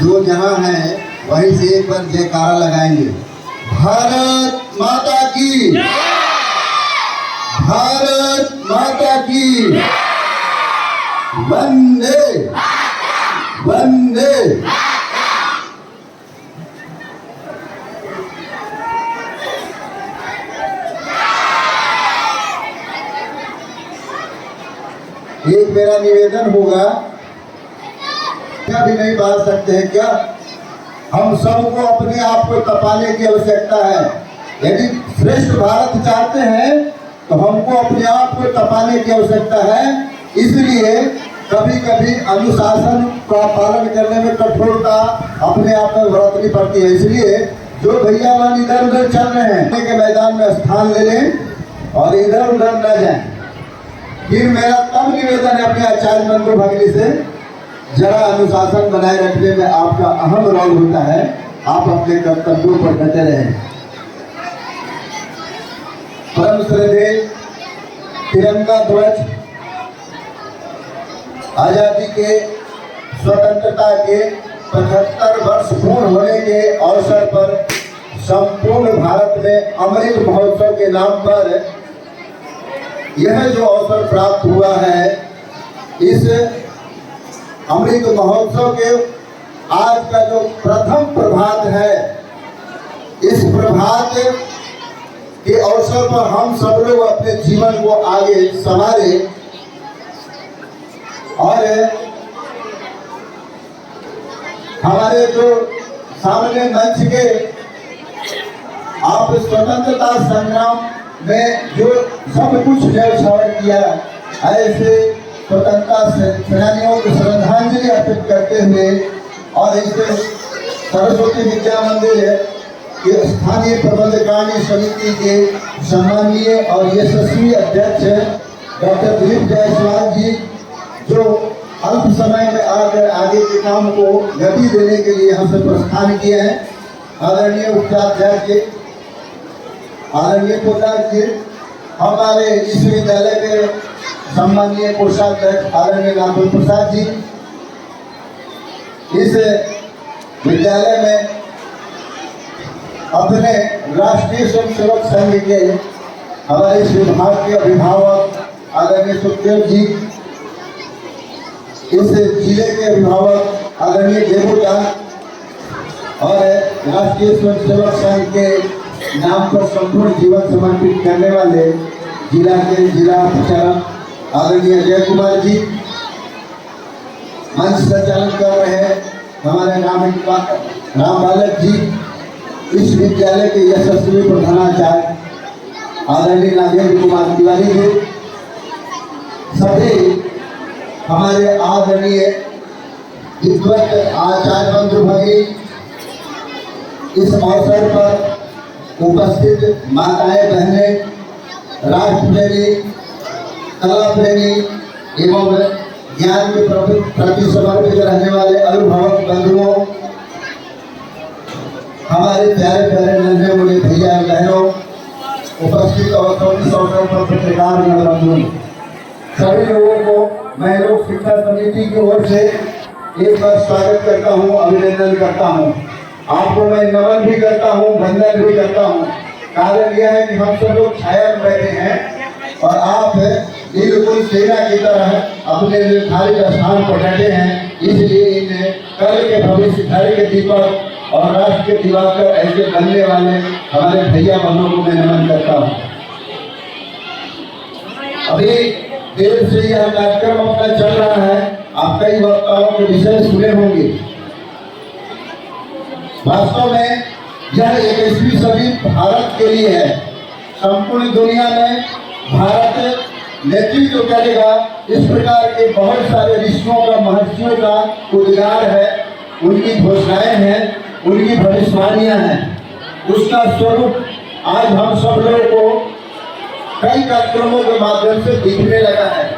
जो जहाँ है वहीं से एक बार जयकारा लगाएंगे। भारत माता की, भारत माता की, वंदे वंदे। एक मेरा निवेदन होगा, क्या भी नहीं बात सकते हैं क्या? हम सबको अपने आप को तपाने की आवश्यकता है। यदि श्रेष्ठ भारत चाहते हैं तो हमको अपने आप को तपाने की आवश्यकता है। इसलिए कभी कभी अनुशासन का पालन करने में कठोरता अपने आप में बरतनी पड़ती है। इसलिए जो भैया मान इधर उधर चल रहे हैं के मैदान में स्थान ले लें और इधर उधर न जाएं। फिर मेरा तब निवेदन है अपने आचार्य बंधु भगिनी से, जरा अनुशासन बनाए रखने में आपका अहम रोल होता है। आप अपने कर्तव्यों पर डटे रहें। परम श्रद्धेय तिरंगा ध्वज आजादी के स्वतंत्रता के 75 वर्ष पूर्ण होने के अवसर पर संपूर्ण भारत में अमृत महोत्सव के नाम पर यह जो अवसर प्राप्त हुआ है, इस अमृत महोत्सव के आज का जो प्रथम प्रभात है, इस प्रभात के अवसर पर हम सब लोग अपने जीवन को आगे संवारे और हमारे जो सामने मंच के आप स्वतंत्रता संग्राम में जो सब कुछ न्यौछावर किया, ऐसे स्वतंत्रता सेनानियों को श्रद्धांजलि अर्पित करते हुए और इस सरस्वती विद्या मंदिर के स्थानीय प्रबंधकारिणी समिति के सम्मानीय और यशस्वी अध्यक्ष डॉक्टर दिलीप जायसवाल जी, जो अल्प समय में आकर आगे के काम को गति देने के लिए हमसे प्रस्थान किए हैं, आदरणीय उपाध्यक्ष आदरणीय पोदार जी, हमारे इस विद्यालय के सम्मानीय कोषाध्यक्ष आदरणीय रामपुर प्रसाद जी, इस विद्यालय में अपने राष्ट्रीय स्वयंसेवक संघ के हमारे इस विभाग के अभिभावक आदरणीय सुखदेव जी, इस जिले के अभिभावक आदरणीय देवूदा और राष्ट्रीय स्वयंसेवक संघ के नाम पर संपूर्ण जीवन समर्पित करने वाले जिला के जिला प्रचारक आदरणीय जय कुमार जी, मंच संचालन कर रहे हमारे राम बालक जी, इस विद्यालय के यशस्वी प्रधानाचार्य आदरणीय नागेंद्र कुमार तिवारी जी, सभी हमारे आदरणीय विद्वत आचार्य बंधु भगिनी, इस अवसर पर उपस्थित माताएं बहनें, राष्ट्र प्रेमी, कला प्रेमी एवं ज्ञान के प्रति समर्पित रहने वाले अभिभावक बंधुओं, हमारे प्यारे प्यारे नन्हे मुझे भैया बहनों, उपस्थित अवसर पर पत्रकार बंधुओं, सभी लोगों को मैं लोक शिक्षा समिति की ओर से एक बार स्वागत करता हूँ, अभिनंदन करता हूँ। आपको मैं नमन भी करता हूँ, वंदन भी करता हूँ। कारण यह है कि हम सब लोग छाया में बैठे हैं और आप बिल्कुल सेना की तरह अपने निर्धारित स्थान पर बैठे हैं। इसलिए इन कल के भविष्य घर के दीपक और राष्ट्र के दिवाकर ऐसे बनने वाले हमारे भैया बहनों को मैं नमन करता हूँ। अभी देर से यह कार्यक्रम अपना चल रहा है, आप कई वक्ताओं के विषय सुने होंगे। वास्तव में यह 21वीं सदी भारत के लिए है। संपूर्ण दुनिया में भारत नेतृत्व करेगा। इस प्रकार के बहुत सारे ऋषियों का, महर्षियों का उद्गार है, उनकी घोषणाएं हैं, उनकी भविष्यवाणियां हैं। उसका स्वरूप आज हम सब लोगों को कई कार्यक्रमों के माध्यम से दिखने लगा है।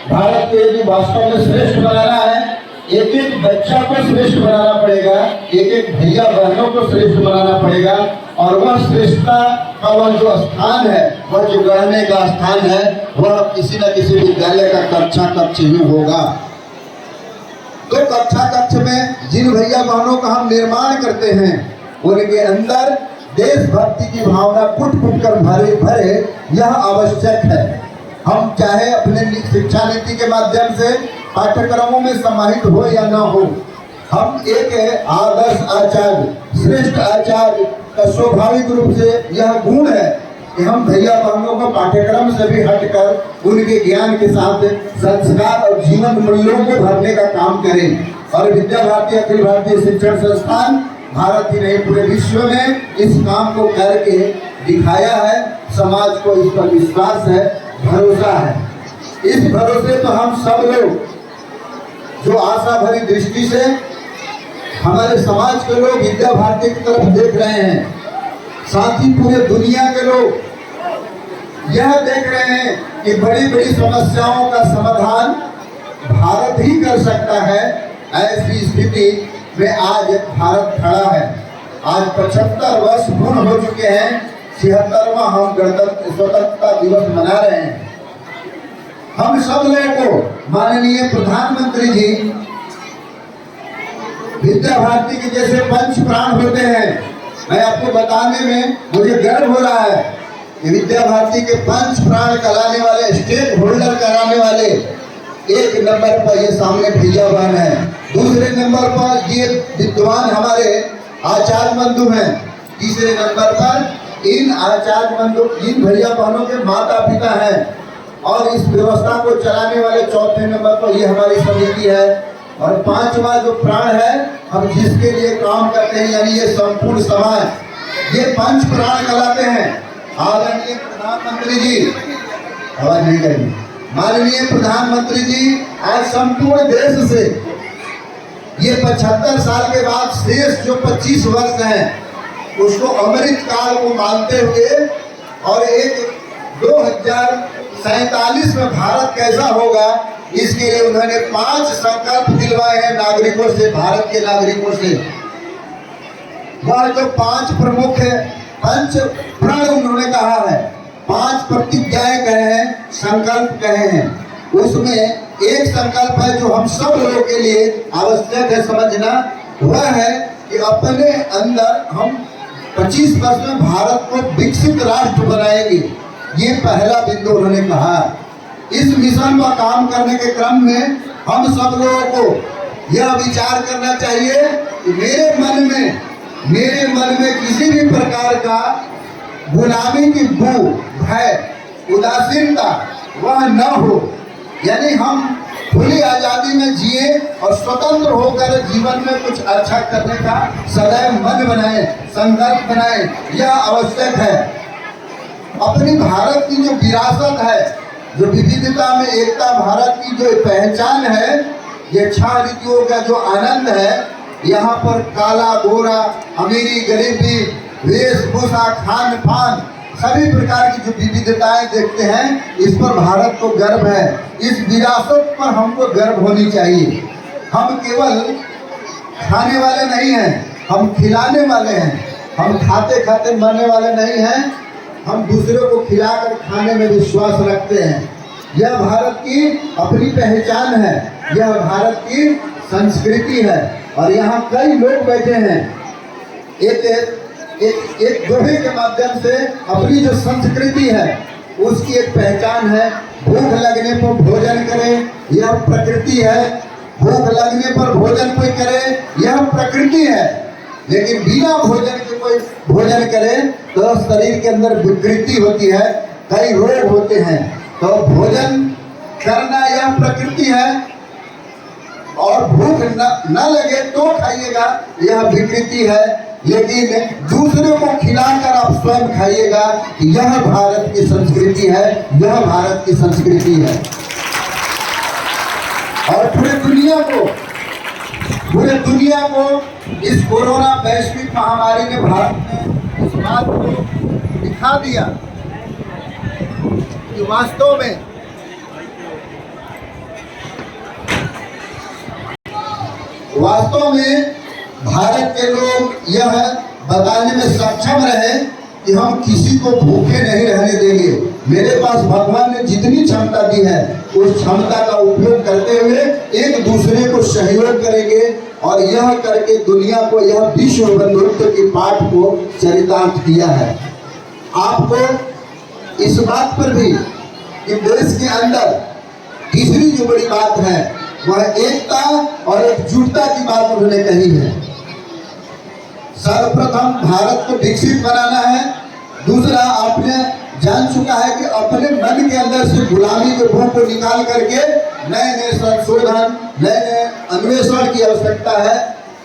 भारत को यदि वास्तव में श्रेष्ठ बनाना है, एक एक बच्चा को श्रेष्ठ बनाना पड़ेगा, एक एक भैया बहनों को श्रेष्ठ बनाना पड़ेगा। और वह श्रेष्ठता का वह जो स्थान है, वह जो गढ़ने का स्थान है, वह किसी न किसी विद्यालय का कक्षा कक्ष ही होगा। तो कक्षा कक्ष में जिन भैया बहनों का हम निर्माण करते हैं उनके अंदर देशभक्ति की भावना फुट फुट कर भरे भरे, यह आवश्यक है। हम चाहे अपने शिक्षा नीति के माध्यम से पाठ्यक्रमों में समाहित हो या न हो, हम एक आदर्श आचार्य, श्रेष्ठ आचार्य का स्वाभाविक रूप से यह गुण है कि हम भैया बहनों को पाठ्यक्रम से भी हटकर उनके ज्ञान के साथ संस्कार और जीवन मूल्यों को भरने का काम करें। और विद्या भारती अखिल भारतीय शिक्षण संस्थान भारत ही नहीं पूरे विश्व में इस काम को करके दिखाया है। समाज को इस पर विश्वास है, भरोसा है। इस भरोसे तो हम सब लोग जो आशा भरी दृष्टि से हमारे समाज के लोग विद्या भारती की तरफ देख रहे हैं, साथ ही पूरे दुनिया के लोग यह देख रहे हैं कि बड़ी बड़ी समस्याओं का समाधान भारत ही कर सकता है। ऐसी स्थिति में आज भारत खड़ा है। आज 75 वर्ष पूर्ण हो चुके हैं। 76वां हम गणतंत्र स्वतंत्रता दिवस मना रहे हैं। हम सब लोगों को माननीय प्रधानमंत्री जी विद्या भारती के जैसे पंच प्राण होते हैं, मैं आपको बताने में मुझे गर्व हो रहा है कि विद्या भारती के पंच प्राण कराने वाले, स्टेक होल्डर कराने वाले एक नंबर पर ये सामने भैया बहन है। दूसरे नंबर पर ये विद्वान हमारे आचार्य बंधु हैं। तीसरे नंबर पर इन आचार्य बंधु, इन भैया बहनों के माता पिता हैं। और इस व्यवस्था को चलाने वाले चौथे नंबर पर ये हमारी समिति है। और पांचवा जो प्राण है, हम जिसके लिए काम करते हैं, यानी ये संपूर्ण समाज, ये पंच प्राण कहलाते हैं। आदरणीय प्रधानमंत्री जी, आवाज नहीं करेंगे, माननीय प्रधानमंत्री जी आज संपूर्ण देश से ये 75 साल के बाद शेष जो 25 वर्ष हैं उसको अमृत काल को मानते हुए और एक 2047 में भारत कैसा होगा इसके लिए उन्होंने 5 संकल्प दिलवाए हैं नागरिकों से, भारत के नागरिकों से। वह जो 5 प्रमुख है, पंच प्रण उन्होंने कहा है, 5 प्रतिज्ञाएं कहे हैं, संकल्प कहे हैं। उसमें एक संकल्प है जो हम सब लोगों के लिए आवश्यक है समझना, वह है कि अपने अंदर हम 25 वर्ष में भारत को विकसित राष्ट्र बनाएंगे। ये पहला बिंदु उन्होंने कहा। इस मिशन पर काम करने के क्रम में हम सब लोगों को यह विचार करना चाहिए कि मेरे मन में किसी भी प्रकार का गुलामी की बू, भय, उदासीनता वह न हो। यानी हम खुली आजादी में जिए और स्वतंत्र होकर जीवन में कुछ अच्छा करने का सदैव मन बनाए, संकल्प बनाए, यह आवश्यक है। अपनी भारत की जो विरासत है, जो विविधता में एकता, भारत की जो पहचान है, ये 6 ऋतुओं का जो आनंद है, यहाँ पर काला गोरा, अमीरी गरीबी, वेशभूषा, खान पान, सभी प्रकार की जो विविधताएं देखते हैं, इस पर भारत को गर्व है। इस विरासत पर हमको गर्व होनी चाहिए। हम केवल खाने वाले नहीं हैं, हम खिलाने वाले हैं। हम खाते खाते मरने वाले नहीं हैं, हम दूसरों को खिलाकर खाने में विश्वास रखते हैं। यह भारत की अपनी पहचान है, यह भारत की संस्कृति है। और यहाँ कई लोग बैठे हैं एक दोहे के माध्यम से अपनी जो संस्कृति है उसकी एक पहचान है। भूख लगने पर भोजन करे, यह प्रकृति है। भूख लगने पर भोजन कोई करे, यह प्रकृति है। लेकिन बिना भोजन के कोई भोजन करे तो शरीर के अंदर विकृति होती है, कई रोग होते हैं। तो भोजन करना यह प्रकृति है। और भूख न लगे तो खाइएगा, यह विकृति है। लेकिन दूसरे को खिलाकर आप स्वयं खाइएगा, यह भारत की संस्कृति है, यह भारत की संस्कृति है। और पूरे दुनिया को इस कोरोना वैश्विक महामारी ने भारत में इस बात को दिखा दिया कि वास्तव में भारत के लोग यह बताने में सक्षम रहे कि हम किसी को भूखे नहीं रहने देंगे। मेरे पास भगवान ने जितनी क्षमता दी है उस क्षमता का उपयोग करते हुए एक दूसरे को सहयोग करेंगे और यह करके दुनिया को यह विश्व बंधुत्व के पाठ को चरितार्थ किया है। आपको इस बात पर भी कि देश के अंदर तीसरी जो बड़ी बात है वह एकता और एकजुटता की बात उन्होंने कही है। सर्वप्रथम भारत को विकसित बनाना है। दूसरा, आपने जान चुका है कि अपने मन के अंदर से गुलामी के भूख को निकाल करके नए नए संशोधन, नए नए अन्वेषण की आवश्यकता है।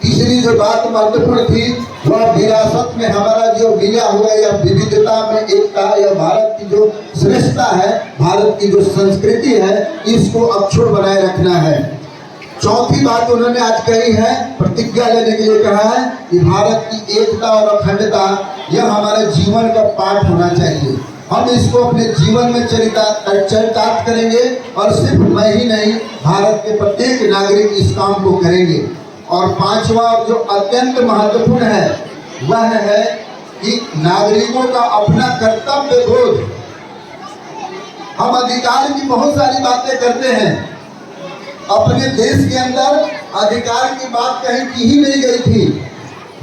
तीसरी जो बात महत्वपूर्ण थी वह विरासत में हमारा जो मिला हुआ या विविधता में एकता या भारत की जो श्रेष्ठता है, भारत की जो संस्कृति है, इसको अक्षुण्ण बनाए रखना है। चौथी बात उन्होंने आज कही है, प्रतिज्ञा लेने के लिए कहा है कि भारत की एकता और अखंडता यह हमारे जीवन का पाठ होना चाहिए। हम इसको अपने जीवन में चरितार्थ करेंगे और सिर्फ मैं ही नहीं, भारत के प्रत्येक नागरिक इस काम को करेंगे। और पांचवा जो अत्यंत महत्वपूर्ण है वह है कि नागरिकों का अपना कर्तव्य बोध। हम अधिकार की बहुत सारी बातें करते हैं, अपने देश के अंदर अधिकार की बात कहीं की ही नहीं गई थी।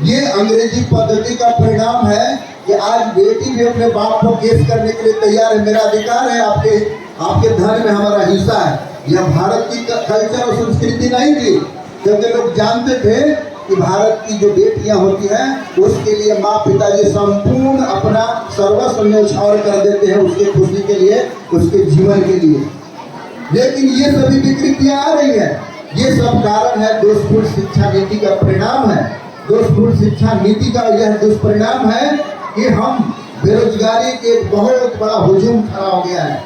ये अंग्रेजी पद्धति का परिणाम है कि आज बेटी भी अपने बाप को केस करने के लिए तैयार है, मेरा अधिकार है, आपके धन में हमारा हिस्सा है। यह भारत की कल्चर और संस्कृति नहीं थी, क्योंकि लोग जानते थे कि भारत की जो बेटियां होती हैं उसके लिए माँ पिताजी संपूर्ण अपना सर्वस्व न्यौछावर कर देते हैं उसके खुशी के लिए, उसके जीवन के लिए। लेकिन ये सभी विकृतियां आ रही है। ये सब कारण है दोषपूर्ण शिक्षा नीति का परिणाम है। दोषपूर्ण शिक्षा नीति का यह दुष्परिणाम है कि हम बेरोजगारी के एक बहुत बड़ा हुजूम खड़ा हो गया है।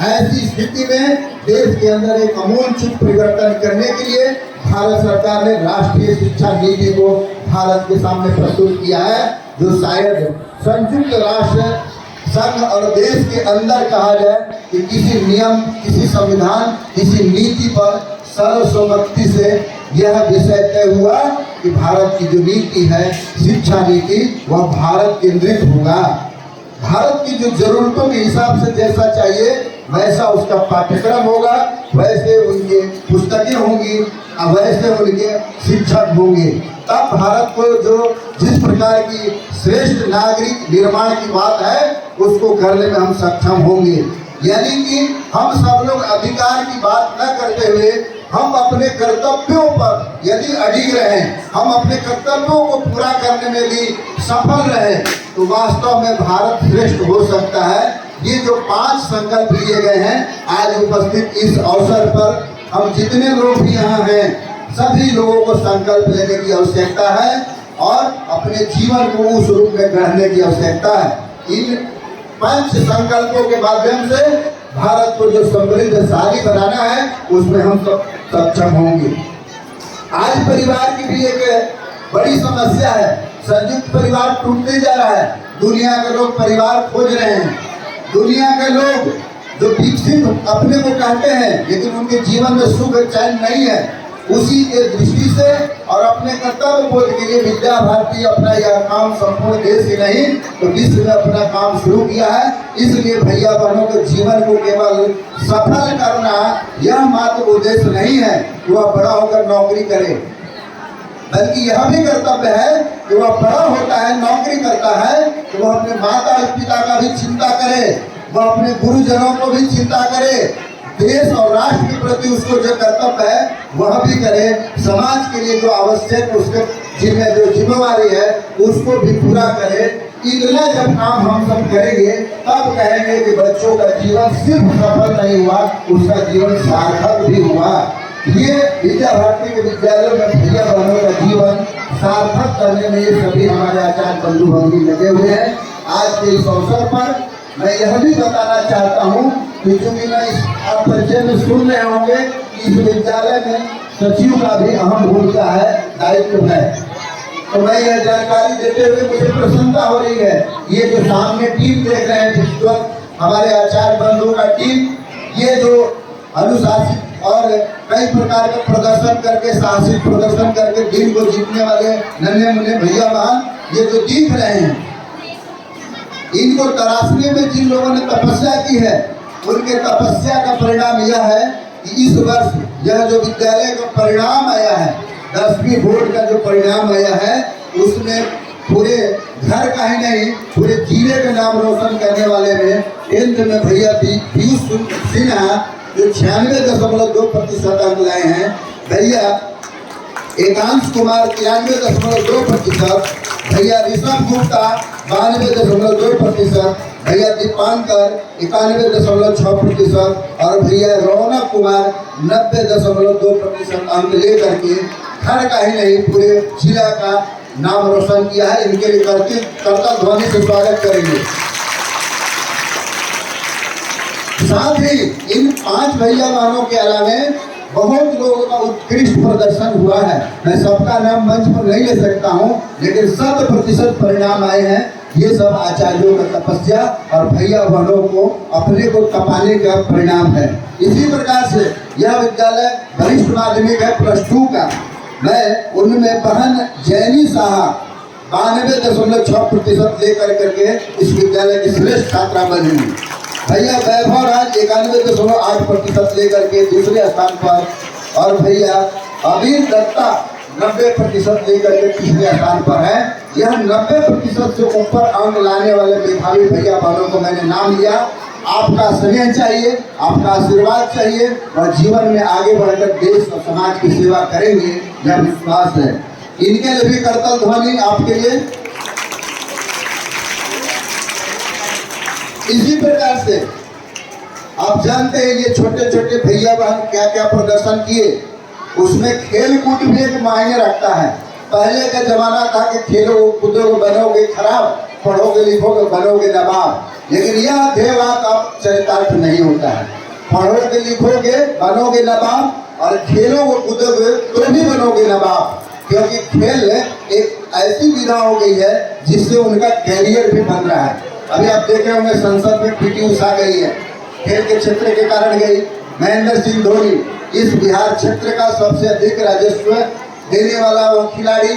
ऐसी स्थिति में देश के अंदर एक आमूलचूल परिवर्तन करने के लिए भारत सरकार ने राष्ट्रीय शिक्षा नीति को भारत के सामने प्रस्तुत किया है, जो शायद संयुक्त राष्ट्र संघ और देश के अंदर कहा जाए कि किसी नियम, किसी संविधान, किसी नीति पर सर्वसम्मति से यह विषय तय हुआ कि भारत की जो नीति है, शिक्षा नीति, वह भारत केंद्रित होगा। भारत की जो जरूरतों के हिसाब से जैसा चाहिए वैसा उसका पाठ्यक्रम होगा, वैसे उनके पुस्तकें होंगी, वैसे उनके शिक्षक होंगे। तब भारत को जो जिस प्रकार की श्रेष्ठ नागरिक निर्माण की बात है उसको करने में हम सक्षम होंगे। यानी कि हम सब लोग अधिकार की बात न करते हुए हम अपने कर्तव्यों पर यदि अडिग रहें, हम अपने कर्तव्यों को पूरा करने में भी सफल रहें, तो वास्तव में भारत श्रेष्ठ हो सकता है। ये जो 5 संकल्प लिए गए हैं, आज उपस्थित इस अवसर पर हम जितने लोग भी यहाँ हैं, सभी लोगों को संकल्प लेने की आवश्यकता है और अपने जीवन को उस रूप में गढ़ने की आवश्यकता है। इन 5 संकल्पों के माध्यम से भारत को जो समृद्धशाली बनाना है उसमें हम सब सक्षम होंगे। आज परिवार की भी एक बड़ी समस्या है, संयुक्त परिवार टूटते जा रहा है। दुनिया के लोग परिवार खोज रहे हैं। दुनिया के लोग जो विकसित अपने को कहते हैं लेकिन उनके जीवन में सुख चैन नहीं है, उसी के दृष्टि से और अपने कर्तव्य बोध के लिए विद्या भारती अपना यह काम संपूर्ण देश ही नहीं तो विश्व में अपना काम शुरू किया है। इसलिए भैया बहनों के जीवन को केवल सफल करना यह मात्र उद्देश्य नहीं है कि वह बड़ा होकर नौकरी करे, बल्कि यह भी कर्तव्य है कि वह बड़ा होता है, नौकरी करता है, तो वह अपने माता पिता का भी चिंता करे, वह अपने गुरुजनों को भी चिंता करे, देश और राष्ट्र के प्रति उसको जो कर्तव्य है वह भी करे, समाज के लिए जो आवश्यक उसके जो जिम्मेवारी है उसको भी पूरा करे। इतना जब काम हम सब करेंगे तब कहेंगे कि बच्चों का जीवन सिर्फ सफल नहीं हुआ, उसका जीवन सार्थक भी हुआ। ये विद्या भारती के विद्यालयों में भैया बहनों का जीवन सार्थक करने में ये सभी हमारे आचार्य बंधु भंगी लगे हुए हैं। आज के इस अवसर पर मैं यह भी बताना चाहता हूँ कि चूंकि मैं आप परिचय में सुन रहे होंगे कि इस विद्यालय में सचिव का भी अहम भूमिका है, दायित्व है, तो मैं यह जानकारी देते हुए मुझे प्रसन्नता हो रही है। ये जो सामने टीम देख रहे हैं जिस वक्त हमारे आचार्य बंधुओं का टीम, ये जो अनुशासित और कई प्रकार का प्रदर्शन करके साहसिक प्रदर्शन करके दिन को जीतने वाले नन्हे मुन्ने भैया बहन ये जो दिख रहे हैं, इनको तराशने में जिन लोगों ने तपस्या की है उनके तपस्या का परिणाम यह है कि इस वर्ष यह जो विद्यालय का परिणाम आया है 10वीं बोर्ड का जो परिणाम आया है उसमें पूरे घर का ही नहीं पूरे जिले का नाम रोशन करने वाले में 10th में भैया पीयूष सिन्हा जो 96.2% अंक लाए हैं, भैया एकांश कुमार 93.2%, भैया ऋषभ गुप्ता 92.2%, भैया दीपांकर 91.6% और भैया रौनक कुमार 90.2% अंक लेकर के घर का ही नहीं पूरे जिला का नाम रोशन किया है। इनके लिए करतल ध्वनि से स्वागत करेंगे। साथ ही इन 5 भैया बहनों के अलावे बहुत लोगों का उत्कृष्ट प्रदर्शन हुआ है। मैं सबका नाम मंच पर नहीं ले सकता हूं, लेकिन 100% परिणाम आए हैं। ये सब आचार्यों का तपस्या और भैया बहनों को अपने को तपाने का परिणाम है। इसी प्रकार से यह विद्यालय वरिष्ठ माध्यमिक है +2 का। मैं उनमें बहन जैनी साहा 92.6% लेकर करके इस विद्यालय की श्रेष्ठ छात्रा बनी। भैया वैभव राज 91.8% लेकर के दूसरे स्थान पर और भैया अबीर दत्ता 90% लेकर के तीसरे स्थान पर है। यह 90% से ऊपर अंक लाने वाले मेधावी भैया बहनों को मैंने नाम लिया। आपका स्नेह चाहिए, आपका आशीर्वाद चाहिए और जीवन में आगे बढ़कर देश और समाज की सेवा करेंगे, यह विश्वास है। इनके लिए भी करतल ध्वनि आपके लिए। इसी प्रकार से आप जानते हैं ये छोटे छोटे भैया बहन क्या क्या प्रदर्शन किए, उसमें खेल कूद भी एक मायने रखता है। पहले का जमाना था कि खेलो कूदोगे बनोगे खराब, पढ़ोगे लिखोगे बनोगे नवाब, लेकिन यह देवात अब चरितार्थ नहीं होता है। पढ़ोगे लिखोगे बनोगे नवाब और खेलोगे कूदोगे तो भी बनोगे नवाब, क्योंकि खेल एक ऐसी विधा हो गई है जिससे उनका कैरियर भी बन रहा है। अभी आप देख रहे होंगे संसद में पीटी उषा गई है, खेल के क्षेत्र के कारण गई। महेंद्र सिंह धोनी इस बिहार क्षेत्र का सबसे अधिक राजस्व देने वाला वो खिलाड़ी।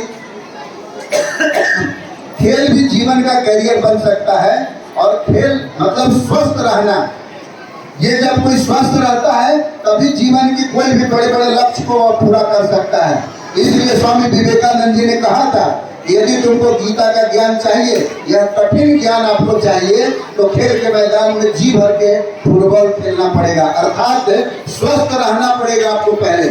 खेल भी जीवन का कैरियर बन सकता है और खेल मतलब स्वस्थ रहना। ये जब कोई स्वस्थ रहता है तभी जीवन की कोई भी बड़े बड़े लक्ष्य को पूरा कर सकता है। इसलिए स्वामी विवेकानंद जी ने कहा था यदि तुमको गीता का ज्ञान चाहिए, यह कठिन ज्ञान आपको चाहिए, तो खेल के मैदान में जी भर के फुटबॉल खेलना पड़ेगा, अर्थात स्वस्थ रहना पड़ेगा आपको पहले।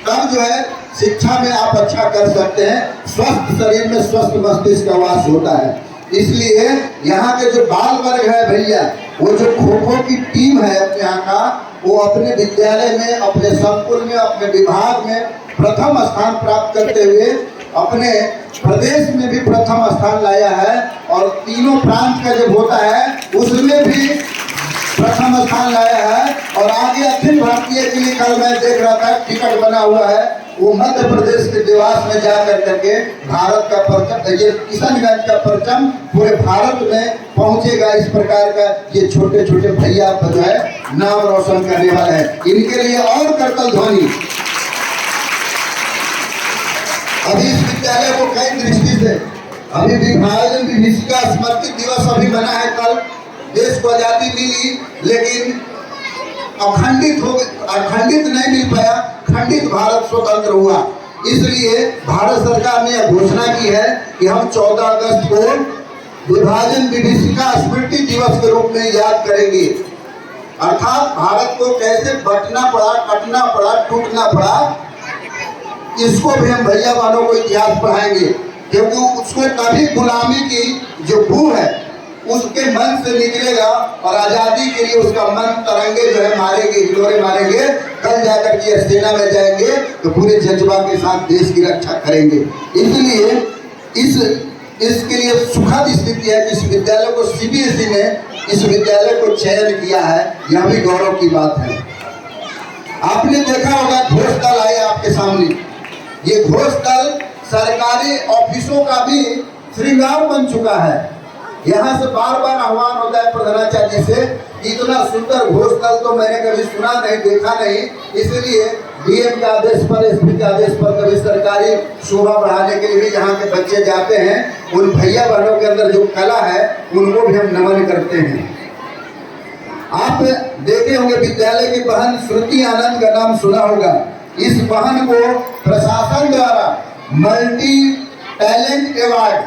तब जो है शिक्षा में आप अच्छा कर सकते हैं। स्वस्थ शरीर में स्वस्थ मस्तिष्क का वास होता है। इसलिए यहाँ के जो बाल वर्ग है भैया, वो जो खो खो की टीम है अपने यहाँ का, वो अपने विद्यालय में, अपने संकुल में, अपने विभाग में प्रथम स्थान प्राप्त करते हुए अपने प्रदेश में भी प्रथम स्थान लाया है और तीनों प्रांत का जब होता है उसमें भी प्रथम स्थान लाया है। और आगे अखिल भारतीय के लिए कल मैं देख रहा था टिकट बना हुआ है, वो मध्य प्रदेश के देवास में जाकर करके भारत का परचम, ये किशनगंज का परचम पूरे भारत में पहुंचेगा। इस प्रकार का ये छोटे छोटे भैया जो है नाम रोशन करने वाले हैं। इनके लिए और करतल ध्वनि। अभी इस विद्यालय को कई दृष्टि से अभी विभाजन विभीषिका स्मृति दिवस अभी बना है कल। देश को आजादी मिली लेकिन अखंडित नहीं मिल पाया, खंडित भारत स्वतंत्र हुआ। इसलिए भारत सरकार ने यह घोषणा की है कि हम 14 अगस्त को विभाजन विभीषिका स्मृति दिवस के रूप में याद करेंगे। अर्थात भारत को कैसे बटना पड़ा, कटना पड़ा, टूटना पड़ा, इसको भी हम भैया वालों को इतिहास पढ़ाएंगे, क्योंकि उसको कभी गुलामी की जो भू है उसके मन से निकलेगा और आजादी के लिए उसका मन तरंगे जो है मारेंगे, हिलोरे मारेंगे। कल जाकर के सेना में जाएंगे तो पूरे जज्बा के साथ देश की रक्षा करेंगे। इसलिए इसके लिए सुखद स्थिति है कि इस विद्यालय को CBSE ने इस विद्यालय को चयन किया है, यह भी गौरव की बात है। आपने देखा होगा घोष दल आए आपके सामने, ये घोष दल सरकारी ऑफिसों का भी श्रृंगार बन चुका है। यहाँ से बार बार आह्वान होता है प्रधानाचार्य से, इतना सुंदर घोष दल तो मैंने कभी सुना नहीं, देखा नहीं। इसलिए DM के आदेश पर, SP के आदेश पर कभी सरकारी शोभा बढ़ाने के लिए भी यहाँ के बच्चे जाते हैं। उन भैया बहनों के अंदर जो कला है उनको भी हम नमन करते हैं। आप देखे होंगे विद्यालय की बहन श्रुति आनंद का नाम सुना होगा। इस वाहन को प्रशासन द्वारा मल्टी टैलेंट अवार्ड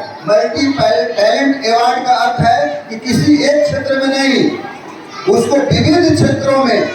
का अर्थ है कि किसी एक क्षेत्र में नहीं, उसको विविध क्षेत्रों में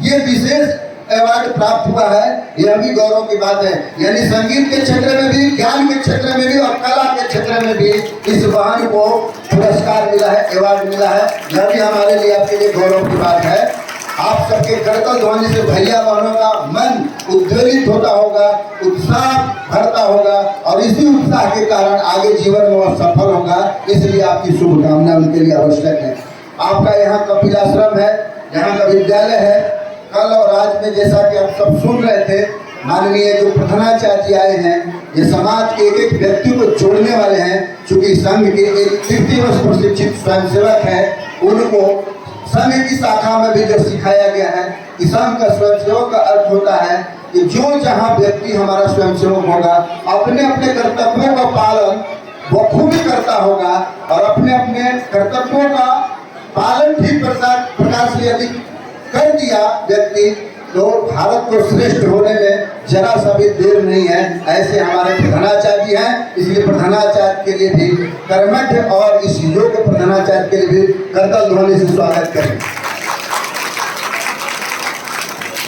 ये विशेष अवार्ड प्राप्त हुआ है। यह भी गौरव की बात है। यानी संगीत के क्षेत्र में भी, ज्ञान के क्षेत्र में भी और कला के क्षेत्र में भी इस वाहन को पुरस्कार मिला है, अवार्ड मिला है। यह भी हमारे लिए, आपके लिए गौरव की बात है। आप सबके करतल ध्वनि से भैया बहनों का मन उद्वेलित होता होगा, उत्साह भरता होगा और इसी उत्साह के कारण आगे जीवन में वह सफल होगा। इसलिए आपकी शुभकामना उनके लिए आवश्यक है। आपका यहाँ कपिलाश्रम है, यहाँ का विद्यालय है। कल और आज में जैसा कि आप सब सुन रहे थे, माननीय जो प्रधानाचार्य जी आए हैं, ये समाज के एक एक व्यक्ति को जोड़ने वाले हैं। चूंकि संघ के एक 30 वर्ष प्रशिक्षित स्वयंसेवक हैं, उनको संघ की शाखा में भी जो सिखाया गया है कि संघ का स्वयंसेवक का अर्थ होता है कि जो जहाँ व्यक्ति हमारा स्वयंसेवक होगा, अपने अपने कर्तव्यों का पालन बखूबी करता होगा और अपने अपने कर्तव्यों का पालन ठीक प्रकार से यदि कर दिया व्यक्ति, तो भारत को श्रेष्ठ होने में जरा सा भी देर नहीं है। ऐसे हमारे प्रधानाचार्य जी हैं। इसलिए प्रधानाचार्य के लिए भी कर्मठ और इस योग्य प्रधानाचार्य के लिए भी करतल ध्वनि से स्वागत करें।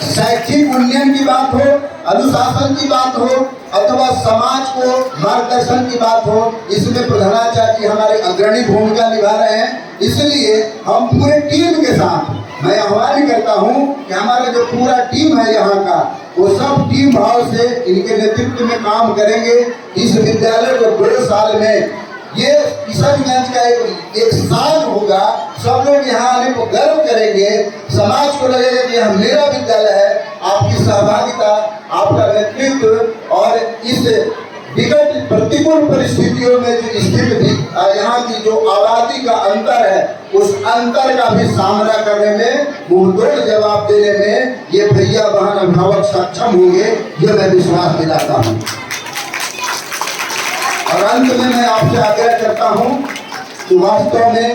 शैक्षिक उन्नयन की बात हो, अनुशासन की बात हो अथवा समाज को मार्गदर्शन की बात हो, इसमें प्रधानाचार्य जी हमारी अग्रणी भूमिका निभा रहे हैं। इसलिए हम पूरे टीम के साथ मैं आह्वान करता हूं कि हमारा जो पूरा टीम है यहाँ का, वो सब टीम भाव से इनके नेतृत्व में काम करेंगे। इस विद्यालय को 2 साल में ये किशनगंज का एक साल होगा। सब लोग यहाँ आने को गर्व करेंगे, समाज को लगेगा कि यह मेरा विद्यालय है। आपकी सहभागिता, आपका नेतृत्व और इस विकट प्रतिकूल परिस्थितियों में जो स्थित थी, यहाँ की जो आबादी का अंतर है, उस अंतर का भी सामना करने में, मुंहतोड़ जवाब देने में ये भैया बहन अभिभावक सक्षम होंगे, ये मैं विश्वास दिलाता हूँ। और अंत में मैं आपसे आग्रह करता हूँ कि वास्तव में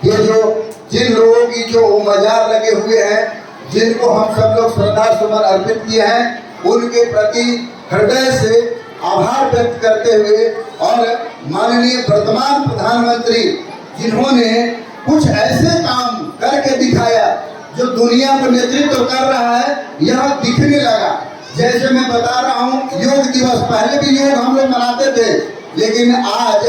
ये जो जिन लोगों की जो मजार लगे हुए हैं, जिनको हम सब लोग श्रद्धा सुमन अर्पित किए हैं, उनके प्रति हृदय से आभार व्यक्त करते हुए और माननीय वर्तमान प्रधानमंत्री जिन्होंने कुछ ऐसे काम करके दिखाया जो दुनिया को नेतृत्व कर रहा है, यह दिखने लगा। जैसे मैं बता रहा हूँ, योग दिवस, पहले भी योग हम लोग मनाते थे, लेकिन आज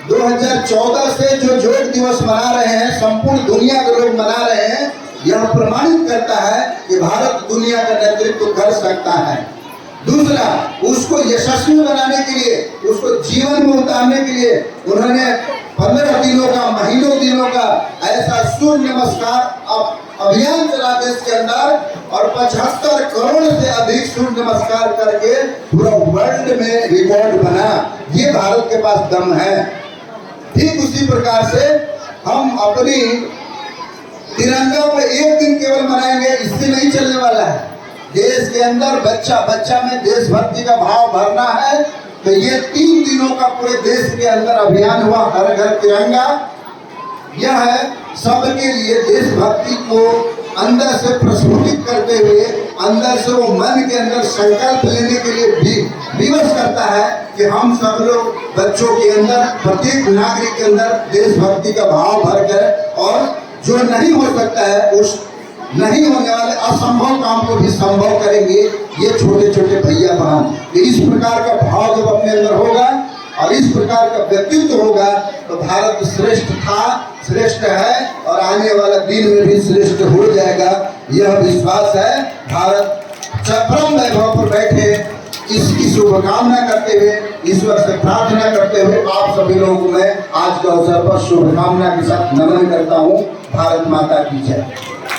2014 से जो योग दिवस मना रहे हैं, संपूर्ण दुनिया के लोग मना रहे हैं, यह प्रमाणित करता है कि भारत दुनिया का नेतृत्व कर सकता है। दूसरा, उसको यशस्वी बनाने के लिए, उसको जीवन में उतारने के लिए उन्होंने 15 दिनों का, महीनों दिनों का ऐसा सूर्य नमस्कार अभियान चला देश के अंदर और 75 करोड़ से अधिक सूर्य नमस्कार करके पूरा वर्ल्ड में रिकॉर्ड बना। ये भारत के पास दम है। ठीक उसी प्रकार से हम अपनी तिरंगा को एक दिन केवल मनाएंगे, इससे नहीं चलने वाला है। देश के अंदर बच्चा बच्चा में देशभक्ति का भाव भरना है, तो ये 3 दिनों का पूरे देश के अंदर अभियान हुआ, हर घर तिरंगा। यह है सबके लिए देशभक्ति को अंदर से प्रस्फुटित करते हुए, अंदर से वो मन के अंदर संकल्प लेने के लिए भी विवश करता है कि हम सब लोग बच्चों के अंदर, प्रत्येक नागरिक के अंदर देशभक्ति का भाव भरकर, और जो नहीं हो सकता है, उस नहीं होने वाले असंभव काम को भी संभव करेंगे ये छोटे छोटे भैया बहन। इस प्रकार का भाव जब अपने अंदर होगा और इस प्रकार का व्यक्तित्व होगा, तो भारत श्रेष्ठ था, श्रेष्ठ है और आने वाला दिन में भी श्रेष्ठ हो जाएगा, यह विश्वास है। भारत चरम वैभव पर बैठे, इसकी शुभकामना करते हुए, ईश्वर से प्रार्थना करते हुए आप सभी लोगों को मैं आज के अवसर पर शुभकामना के साथ नमन करता हूँ। भारत माता की जय।